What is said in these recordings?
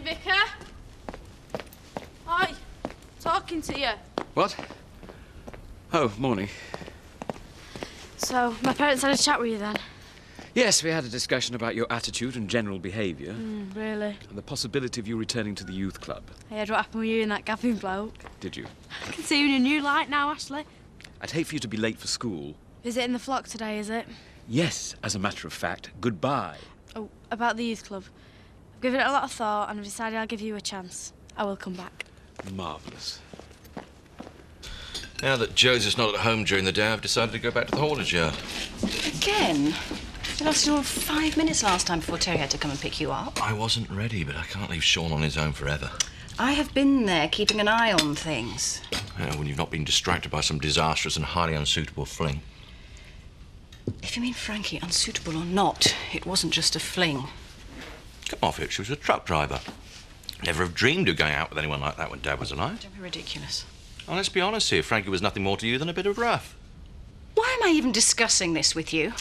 Vicar. Hi. Talking to you. What? Oh, morning. So, my parents had a chat with you then? Yes, we had a discussion about your attitude and general behaviour. Really? And the possibility of you returning to the youth club. I heard what happened with you and that gaffing bloke. Did you? I can see you in a new light now, Ashley. I'd hate for you to be late for school. Is it in the flock today, is it? Yes, as a matter of fact. Goodbye. Oh, about the youth club. I've given it a lot of thought and I've decided I'll give you a chance. I will come back. Marvellous. Now that Joseph's not at home during the day, I've decided to go back to the haulage yard. Again? It lasted all 5 minutes last time before Terry had to come and pick you up. I wasn't ready, but I can't leave Sean on his own forever. I have been there, keeping an eye on things. When you've not been distracted by some disastrous and highly unsuitable fling. If you mean Frankie, unsuitable or not, it wasn't just a fling. Come off it, she was a truck driver. Never have dreamed of going out with anyone like that when Dad was alive. Don't be ridiculous. Oh, let's be honest here, Frankie was nothing more to you than a bit of rough. Why am I even discussing this with you?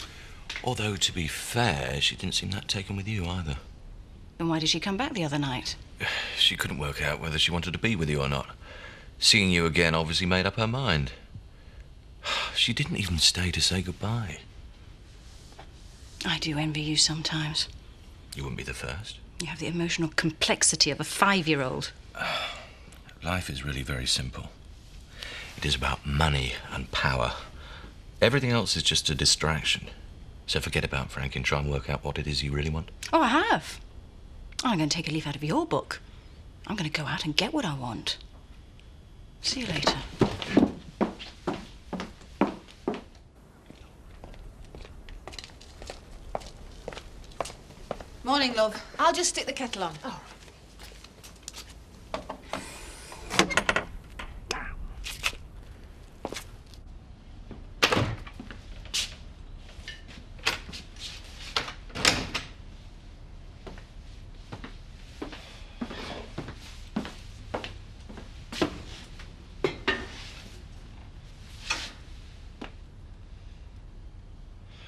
Although, to be fair, she didn't seem that taken with you either. Then why did she come back the other night? She couldn't work out whether she wanted to be with you or not. Seeing you again obviously made up her mind. She didn't even stay to say goodbye. I do envy you sometimes. You wouldn't be the first. You have the emotional complexity of a 5-year-old. Life is really very simple. It is about money and power. Everything else is just a distraction. So forget about Frank and try and work out what it is you really want. Oh, I have. I'm going to take a leaf out of your book. I'm going to go out and get what I want. See you later. Morning, love. I'll just stick the kettle on. Oh.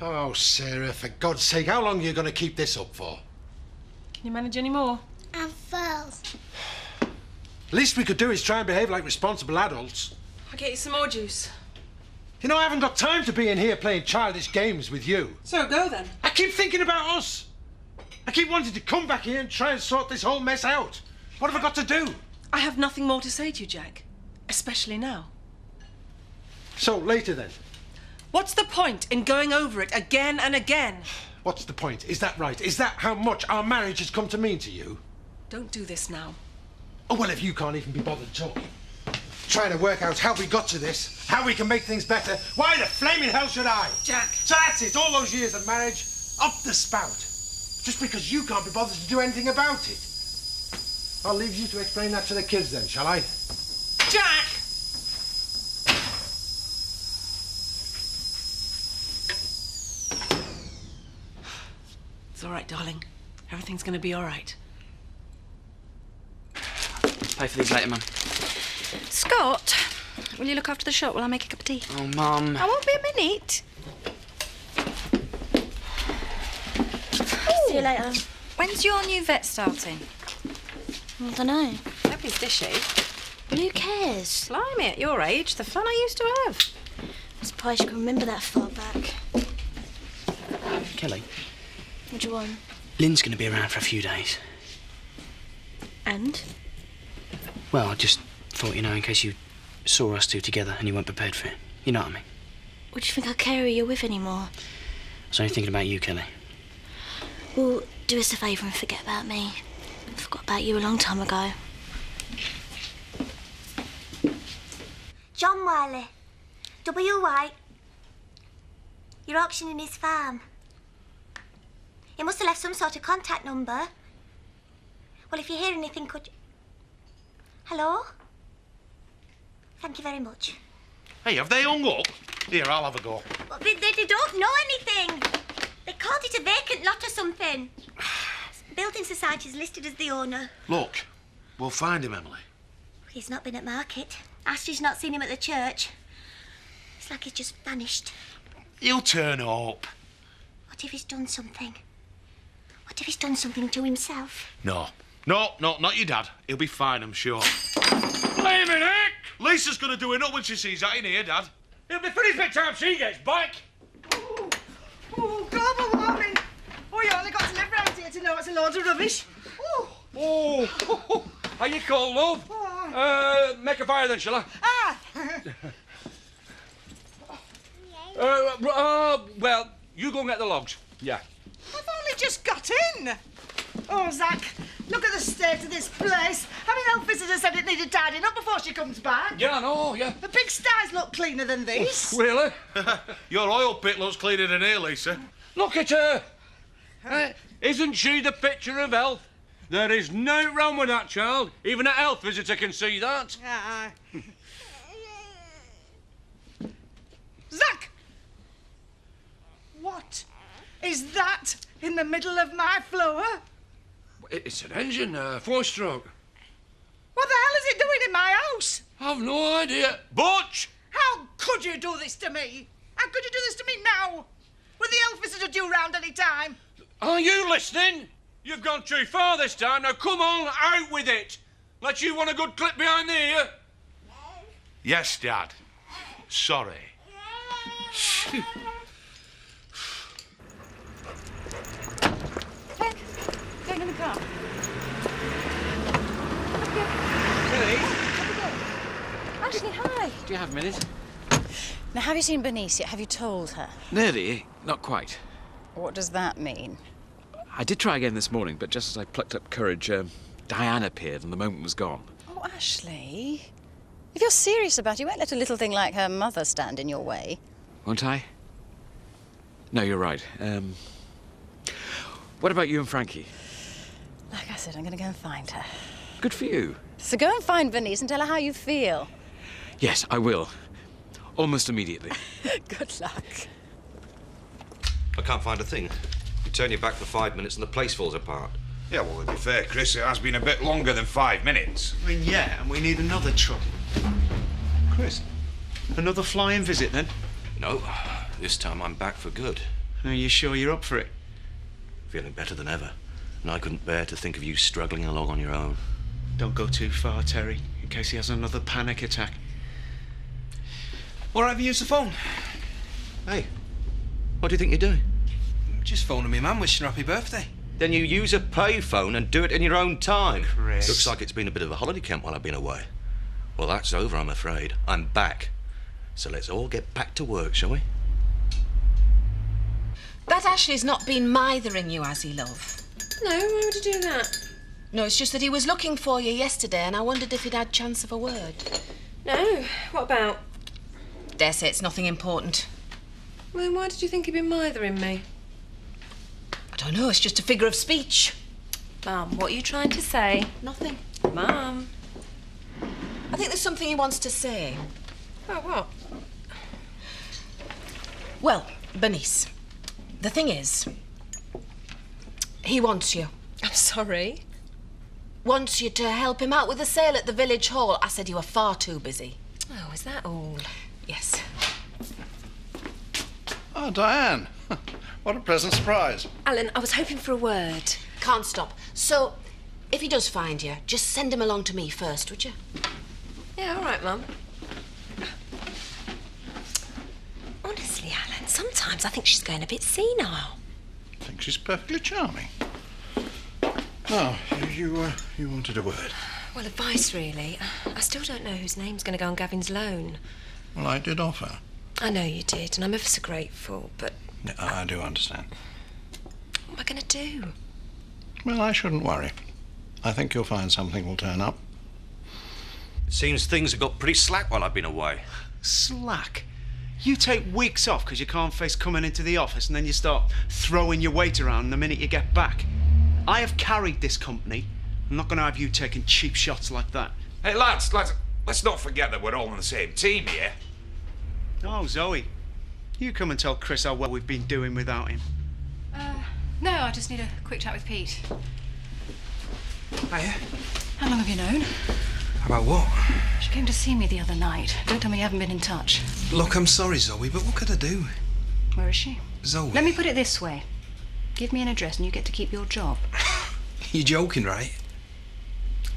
Oh, Sarah, for God's sake, how long are you going to keep this up for? Can you manage any more? I'm first. Least we could do is try and behave like responsible adults. I'll get you some more juice. You know, I haven't got time to be in here playing childish games with you. So go then. I keep thinking about us. I keep wanting to come back here and try and sort this whole mess out. What have I got to do? I have nothing more to say to you, Jack. Especially now. So, later then. What's the point in going over it again and again? What's the point? Is that right? Is that how much our marriage has come to mean to you? Don't do this now. Oh, well, if you can't even be bothered talking, trying to work out how we got to this, how we can make things better, why the flaming hell should I? Jack! So that's it, all those years of marriage, up the spout. Just because you can't be bothered to do anything about it. I'll leave you to explain that to the kids then, shall I? Jack! It's all right, darling. Everything's going to be all right. Pay for these later, Mum. Scott, will you look after the shop while I make a cup of tea? Oh, Mum. I won't be a minute. See you later. When's your new vet starting? I don't know. Nobody's dishy. Well, who cares? Blimey, at your age, the fun I used to have. I'm surprised you can remember that far back. Kelly, What do you want? Lynn's going to be around for a few days. And? Well, I just thought, you know, in case you saw us two together and you weren't prepared for it. You know what I mean? What do you think I care who you're with anymore? I was only thinking about you, Kelly. Well, do us a favour and forget about me. I forgot about you a long time ago. John Wiley. W. White. You're auctioning his farm. He must have left some sort of contact number. Well, if you hear anything, could you... Hello? Thank you very much. Hey, have they hung up? Here, I'll have a go. But they don't know anything. They called it a vacant lot or something. Building Society's listed as the owner. Look, we'll find him, Emily. He's not been at market. Ashley's not seen him at the church. It's like he's just vanished. He'll turn up. What if he's done something? What if he's done something to himself? No, No, not your dad. He'll be fine, I'm sure. Blaming heck! Lisa's going to do it up when she sees that in here, Dad. It'll be finished by the time she gets back. Oh, global warming. Oh, you only got to live round here to know it's a load of rubbish. Oh, are you cold, love? Make a fire then, shall I? Well, you go and get the logs. Yeah. I've only just got in. Oh, Zach, look at the state of this place. I mean, health visitor said it needed tidying up before she comes back. Yeah, I know, yeah. The pigsties look cleaner than these. Really? Your oil pit looks cleaner than here, Lisa. Look at her. Isn't she the picture of health? There is no wrong with that child. Even a health visitor can see that. Zach! What is that in the middle of my floor? It's an engine, 4-stroke. What the hell is it doing in my house? I've no idea. Butch! How could you do this to me? How could you do this to me now? With the health visitor due round any time? Are you listening? You've gone too far this time. Now come on, out with it. Let you want a good clip behind the ear. Yes, Dad. Sorry. Going in the car. Ashley, hi. Do you have a minute? Now, have you seen Bernice yet? Have you told her? Nearly. Not quite. What does that mean? I did try again this morning, but just as I plucked up courage, Diane appeared and the moment was gone. Oh, Ashley. If you're serious about it, you won't let a little thing like her mother stand in your way. Won't I? No, you're right. What about you and Frankie? Like I said, I'm going to go and find her. Good for you. So go and find Bernice and tell her how you feel. Yes, I will. Almost immediately. Good luck. I can't find a thing. You turn your back for 5 minutes and the place falls apart. Yeah, well, to be fair, Chris, it has been a bit longer than 5 minutes. I mean, yeah, and we need another truck. Chris, another flying visit then? No, this time I'm back for good. Are you sure you're up for it? Feeling better than ever. And I couldn't bear to think of you struggling along on your own. Don't go too far, Terry, in case he has another panic attack. Or have you used the phone? Hey, what do you think you're doing? Just phoning me mum wishing her happy birthday. Then you use a payphone and do it in your own time. Chris. Looks like it's been a bit of a holiday camp while I've been away. Well, that's over, I'm afraid. I'm back. So let's all get back to work, shall we? That Ashley's not been mithering you, has he, love? No, why would he do that? No, it's just that he was looking for you yesterday and I wondered if he'd had chance of a word. No, what about? Dare say it's nothing important. Well, then why did you think he'd been mithering me? I don't know, it's just a figure of speech. Mum, what are you trying to say? Nothing. Mum. I think there's something he wants to say. Oh, what? Well, Bernice, the thing is, he wants you. I'm sorry. Wants you to help him out with the sale at the village hall. I said you were far too busy. Oh, is that all? Yes. Oh, Diane. What a pleasant surprise. Alan, I was hoping for a word. Can't stop. So, if he does find you, just send him along to me first, would you? Yeah, all right, Mum. Honestly, Alan, sometimes I think she's going a bit senile. I think she's perfectly charming. Oh, you wanted a word? Well, advice, really. I still don't know whose name's going to go on Gavin's loan. Well, I did offer. I know you did, and I'm ever so grateful, but... Yeah, I do understand. What am I going to do? Well, I shouldn't worry. I think you'll find something will turn up. It seems things have got pretty slack while I've been away. Slack? You take weeks off because you can't face coming into the office and then you start throwing your weight around the minute you get back. I have carried this company. I'm not going to have you taking cheap shots like that. Hey, lads, let's not forget that we're all on the same team here. Oh, Zoe, you come and tell Chris how well we've been doing without him. No, I just need a quick chat with Pete. Hiya. How long have you known? About what? She came to see me the other night. Don't tell me you haven't been in touch. Look, I'm sorry, Zoe, but what could I do? Where is she? Zoe. Let me put it this way. Give me an address and you get to keep your job. You're joking, right?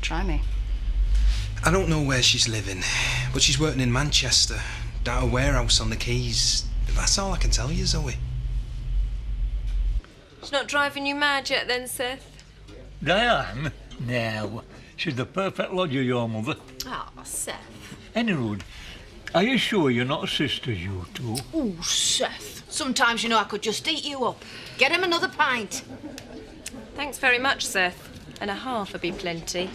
Try me. I don't know where she's living, but she's working in Manchester, down a warehouse on the quays. That's all I can tell you, Zoe. She's not driving you mad yet then, Seth? Diane? No. She's the perfect lodger, your mother. Oh, Seth. Anyway, are you sure you're not sisters, you two? Oh, Seth. Sometimes, you know, I could just eat you up. Get him another pint. Thanks very much, Seth. And a half would be plenty.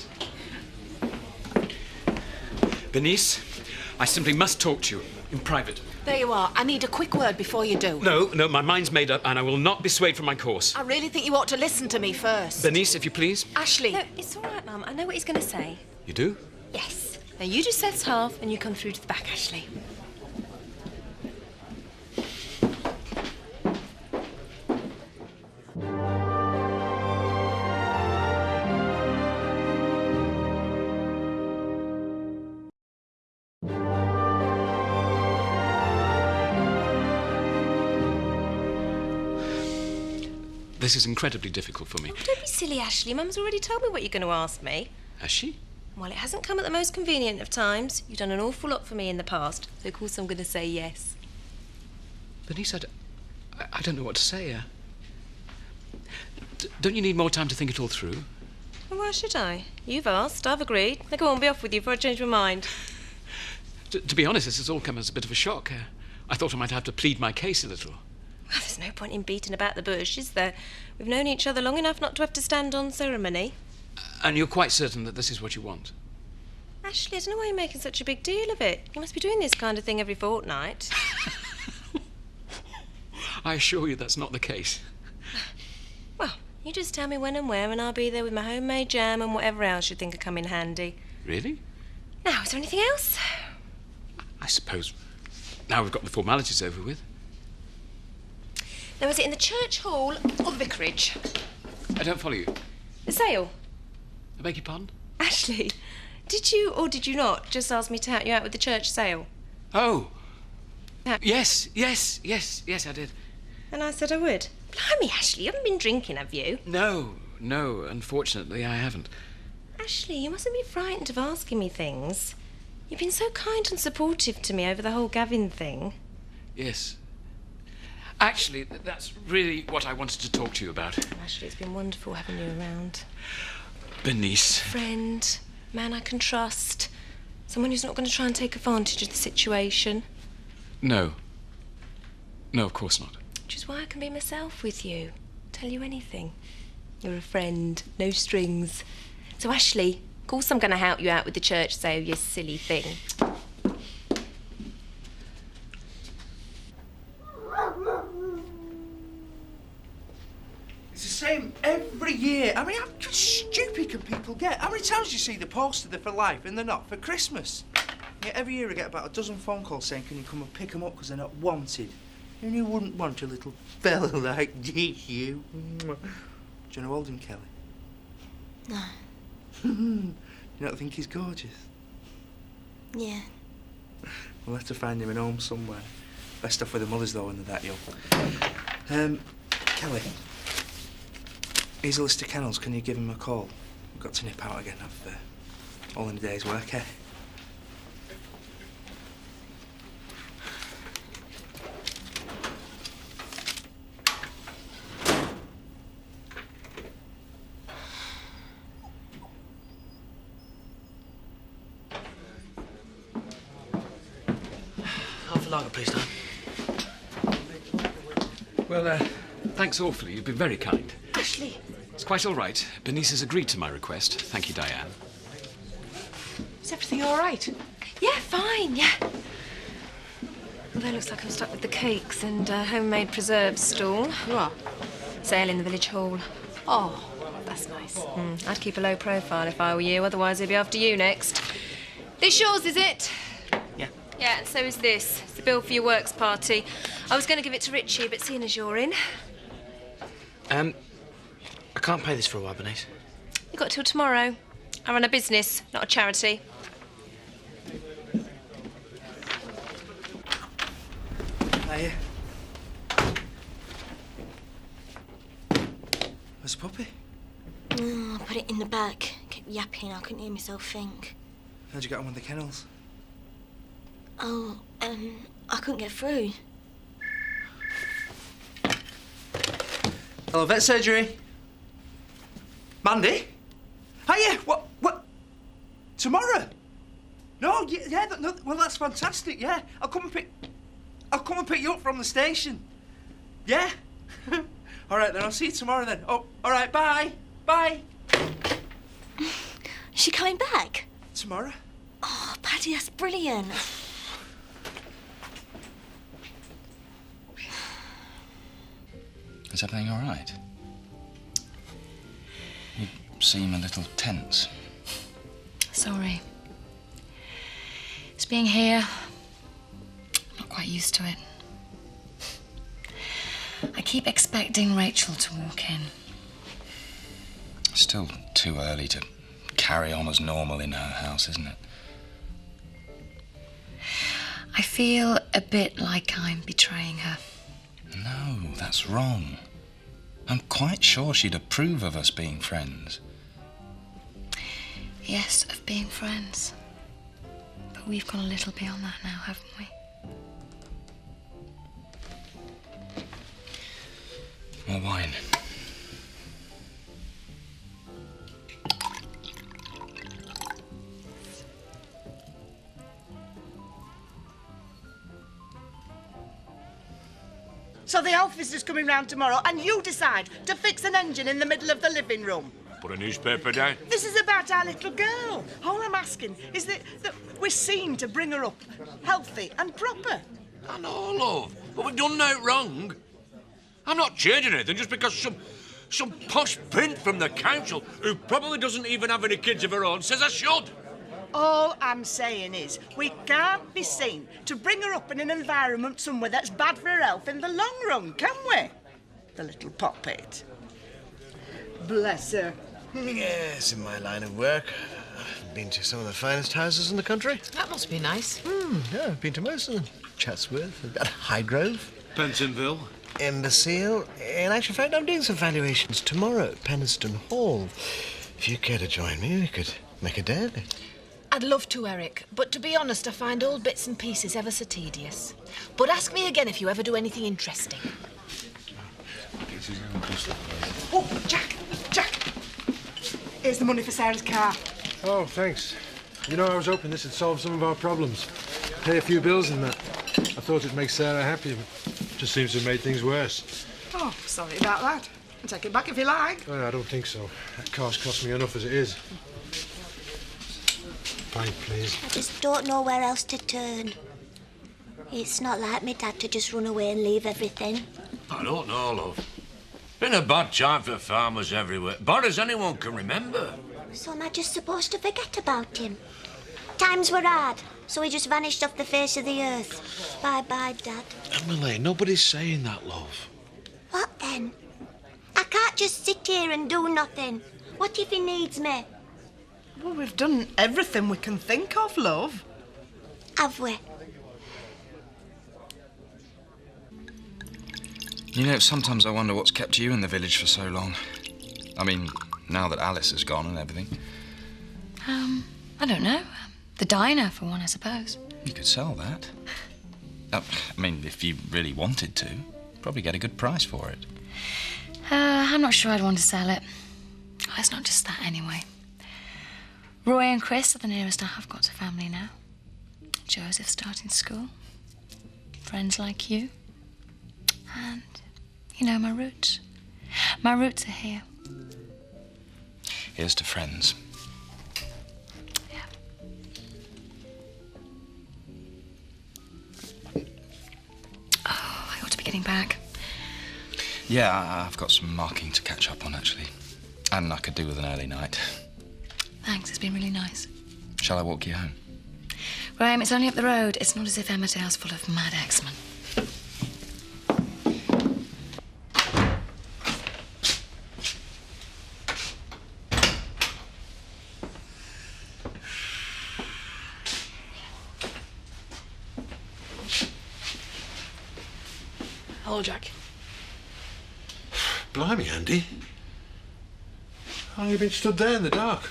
Bernice, I simply must talk to you in private. There you are. I need a quick word before you do. No, my mind's made up and I will not be swayed from my course. I really think you ought to listen to me first. Bernice, if you please. Ashley. No, it's all right, Mum. I know what he's going to say. You do? Yes. Now, you do Seth's half and you come through to the back, Ashley. This is incredibly difficult for me. Oh, don't be silly, Ashley. Mum's already told me what you're going to ask me. Has she? Well, it hasn't come at the most convenient of times. You've done an awful lot for me in the past, so of course I'm going to say yes. Bernice, I don't know what to say. Don't you need more time to think it all through? Well, why should I? You've asked, I've agreed. Now go on, be off with you before I change my mind. To be honest, this has all come as a bit of a shock. I thought I might have to plead my case a little. Well, there's no point in beating about the bush, is there? We've known each other long enough not to have to stand on ceremony. And you're quite certain that this is what you want? Ashley, I don't know why you're making such a big deal of it. You must be doing this kind of thing every fortnight. I assure you that's not the case. Well, you just tell me when and where, and I'll be there with my homemade jam and whatever else you think would come in handy. Really? Now, is there anything else? I suppose now we've got the formalities over with. Now, is it in the church hall or the vicarage? I don't follow you. The sale? I beg your pardon? Ashley, did you or did you not just ask me to help you out with the church sale? Oh. Yes, I did. And I said I would. Blimey, Ashley, you haven't been drinking, have you? No, unfortunately I haven't. Ashley, you mustn't be frightened of asking me things. You've been so kind and supportive to me over the whole Gavin thing. Yes. Actually, that's really what I wanted to talk to you about. Ashley, it's been wonderful having you around. Bernice. Friend, man I can trust. Someone who's not going to try and take advantage of the situation. No, of course not. Which is why I can be myself with you. Tell you anything. You're a friend, no strings. So, Ashley, of course I'm going to help you out with the church sale, you silly thing. It's the same every year. I mean, how stupid can people get? How many times do you see the poster, they're for life and they're not for Christmas? Yeah, every year I get about a dozen phone calls saying, can you come and pick them up because they're not wanted? And you wouldn't want a little fella like this, you. Do you know Oldham Kelly? No. You don't think he's gorgeous? Yeah. We'll have to find him a home somewhere. Best off with the mothers, though, when they're that young. Kelly, here's a list of kennels. Can you give him a call? We've got to nip out again. I've all in a day's work, eh? Half a lager, please, Dan. Well, thanks awfully. You've been very kind. Ashley. It's quite all right. Bernice has agreed to my request. Thank you, Diane. Is everything all right? Yeah, fine, yeah. Although it looks like I'm stuck with the cakes and homemade preserves stall. What? Sale in the village hall. Oh, that's nice. I'd keep a low profile if I were you, otherwise they'd be after you next. This yours, is it? Yeah. Yeah, and so is this. It's the bill for your works party. I was going to give it to Richie, but seeing as you're in... I can't pay this for a while, Bernice. You've got till tomorrow. I run a business, not a charity. Hiya. Where's the puppy? Oh, I put it in the back. Kept yapping. I couldn't hear myself think. How'd you get on with the kennels? Oh, I couldn't get through. Hello, vet surgery. Mandy? Hiya, what? Tomorrow? No, no, well, that's fantastic, yeah. I'll come and pick you up from the station. Yeah? All right, then, I'll see you tomorrow, then. Oh, all right, bye. Bye. Is she coming back? Tomorrow. Oh, Paddy, that's brilliant. Is everything all right? You seem a little tense. Sorry. It's being here. I'm not quite used to it. I keep expecting Rachel to walk in. Still too early to carry on as normal in her house, isn't it? I feel a bit like I'm betraying her. No, that's wrong. I'm quite sure she'd approve of us being friends. Yes, of being friends. But we've gone a little beyond that now, haven't we? More wine. So the elf visitor's coming round tomorrow and you decide to fix an engine in the middle of the living room. Put a newspaper down. This is about our little girl. All I'm asking is that we're seen to bring her up healthy and proper. I know, love, but we've done no wrong. I'm not changing anything just because some posh pint from the council, who probably doesn't even have any kids of her own, says I should. All I'm saying is we can't be seen to bring her up in an environment somewhere that's bad for her health in the long run, can we? The little poppet. Bless her. Yes, in my line of work. I've been to some of the finest houses in the country. That must be nice. Yeah, I've been to most of them. Chatsworth, we've got Highgrove. Pentonville. Imbecile. In actual fact, I'm doing some valuations tomorrow at Penistone Hall. If you care to join me, we could make a day of it. I'd love to, Eric, but to be honest, I find all bits and pieces ever so tedious. But ask me again if you ever do anything interesting. Oh, Jack! Here's the money for Sarah's car. Oh, thanks. You know, I was hoping this would solve some of our problems. Pay a few bills and that. I thought it'd make Sarah happy, but it just seems to have made things worse. Oh, sorry about that. I'll take it back if you like. Well, I don't think so. That car's cost me enough as it is. Pint, please. I just don't know where else to turn. It's not like me dad to just run away and leave everything. I don't know, love. Been a bad time for farmers everywhere, bad as anyone can remember. So am I just supposed to forget about him? Times were hard, so he just vanished off the face of the earth. Bye-bye, Dad. Emily, nobody's saying that, love. What then? I can't just sit here and do nothing. What if he needs me? Well, we've done everything we can think of, love. Have we? You know, sometimes I wonder what's kept you in the village for so long. I mean, now that Alice is gone and everything. I don't know. The diner, for one, I suppose. You could sell that. I mean, if you really wanted to, probably get a good price for it. I'm not sure I'd want to sell it. Oh, it's not just that, anyway. Roy and Chris are the nearest I have got to family now. Joseph starting school. Friends like you. And, you know, my roots. My roots are here. Here's to friends. Yeah. Oh, I ought to be getting back. Yeah, I've got some marking to catch up on, actually. And I could do with an early night. Thanks, it's been really nice. Shall I walk you home? Graham, it's only up the road. It's not as if Emmerdale's full of mad X-Men. Hello, Jack. Blimey, Andy. How long have you been stood there in the dark?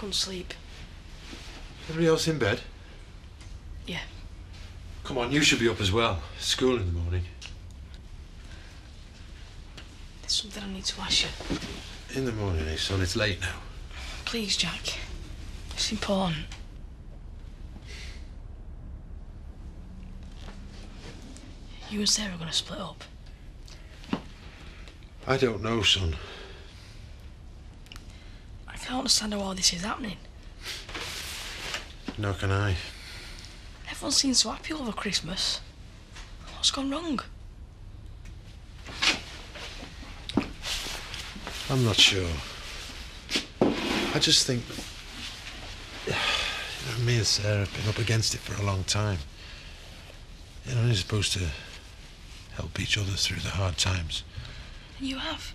couldn't sleep. Everybody else in bed? Yeah. Come on, you should be up as well. School in the morning. There's something I need to ask you. In the morning, eh, son? It's late now. Please, Jack. It's important. You and Sarah are going to split up. I don't know, son. I can't understand how all this is happening. Nor can I. Everyone seems so happy over Christmas. What's gone wrong? I'm not sure. I just think... me and Sarah have been up against it for a long time. You're only supposed to help each other through the hard times. You have?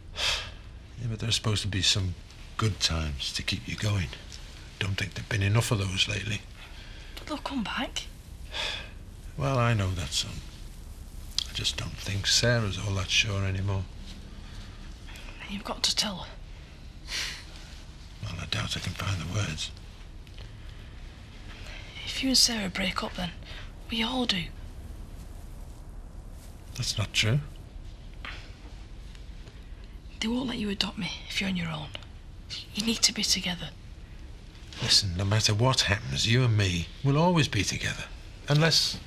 Yeah, but there's supposed to be some good times to keep you going. Don't think there've been enough of those lately. But they'll come back. Well, I know that, son. I just don't think Sarah's all that sure anymore. You've got to tell her. Well, I doubt I can find the words. If you and Sarah break up, then we all do. That's not true. They won't let you adopt me if you're on your own. You need to be together. Listen, no matter what happens, you and me will always be together. Unless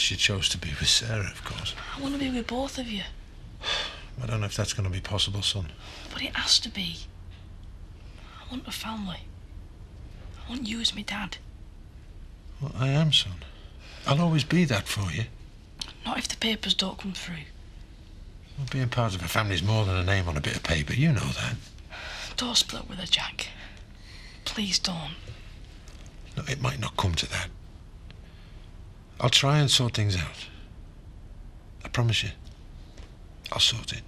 you chose to be with Sarah, of course. I want to be with both of you. I don't know if that's going to be possible, son. But it has to be. I want a family. I want you as my dad. Well, I am, son. I'll always be that for you. Not if the papers don't come through. Well, being part of a family's more than a name on a bit of paper, you know that. Don't split up with her, Jack. Please don't. No, it might not come to that. I'll try and sort things out. I promise you. I'll sort it.